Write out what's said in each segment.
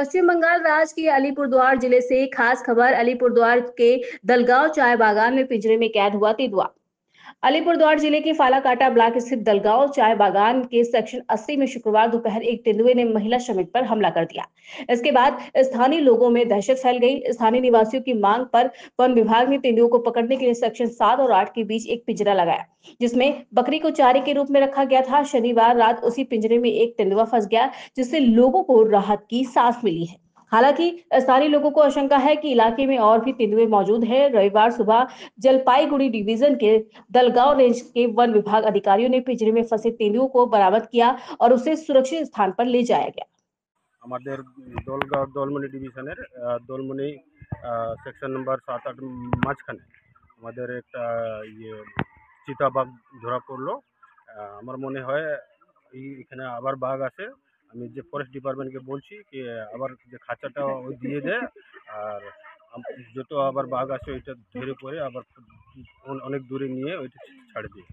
पश्चिम बंगाल राज्य के अलीपुरद्वार जिले से खास खबर। अलीपुरद्वार के दलगांव चाय बागान में पिंजरे में कैद हुआ तेंदुआ। अलीपुरद्वार जिले के फालाकाटा ब्लॉक स्थित दलगांव चाय बागान के सेक्शन 80 में शुक्रवार दोपहर एक तेंदुए ने महिला श्रमिक पर हमला कर दिया। इसके बाद स्थानीय लोगों में दहशत फैल गई। स्थानीय निवासियों की मांग पर वन विभाग ने तेंदुओं को पकड़ने के लिए सेक्शन 7 और 8 के बीच एक पिंजरा लगाया, जिसमें बकरी को चारे के रूप में रखा गया था। शनिवार रात उसी पिंजरे में एक तेंदुआ फंस गया, जिससे लोगों को राहत की सांस मिली है। हालांकि स्थानीय लोगों को आशंका है कि इलाके में और भी तेंदुए मौजूद हैं। रविवार सुबह जलपाईगुड़ी डिवीजन के दलगांव रेंज के वन विभाग अधिकारियों ने पिंजरे में फंसे तेंदुओं को बरामद किया और उसे सुरक्षित स्थान पर ले जाया गया। আমাদের দলমনি ডিভিশনের দলমনি সেকশন নম্বর 7-8 মাঝখানে আমাদের একটা চিতাবাঘ ধরা পড়লো। আমার মনে হয় এখানে আবার বাঘ আছে। আমি যে ফরেস্ট ডিপার্টমেন্টকে বলছি কি আবার যে খাঁচাটা ওই দিয়ে দেয়, আর যত আবার বাঘ আছে ওইটা ধরে পরে আবার অনেক দূরে নিয়ে ওইটা ছাড়ে দিয়ে,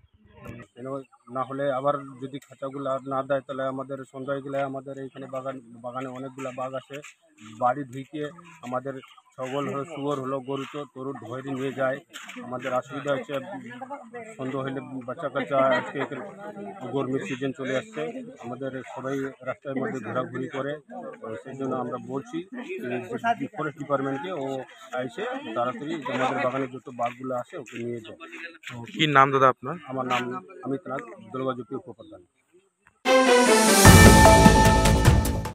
কেন না হলে আবার যদি খাঁচাগুলো না দেয় তাহলে আমাদের সন্ধ্যায় গেলে আমাদের এইখানে বাগানে অনেকগুলো বাঘ আছে। বাড়ি ঢুকে আমাদের ছাগল হলো, শুয়োর হলো, গরু তরু ধরে নিয়ে যায়। আমাদের অসুবিধা হচ্ছে সন্ধ্যা হলে বাচ্চা কাচ্চা, আজকে গরমের সিজন চলে আসছে, আমাদের সবাই রাস্তার মধ্যে ঘোরাঘুরি করে। সেই জন্য আমরা বলছি ফরেস্ট ডিপার্টমেন্টকে ও এসে তাড়াতাড়ি আমাদের বাগানে যত বাঘগুলো আছে ওকে নিয়ে যায়। কি নাম দাদা আপনার? আমার নাম অমিতনাথ, দলগাজুপি উপপ্রধান।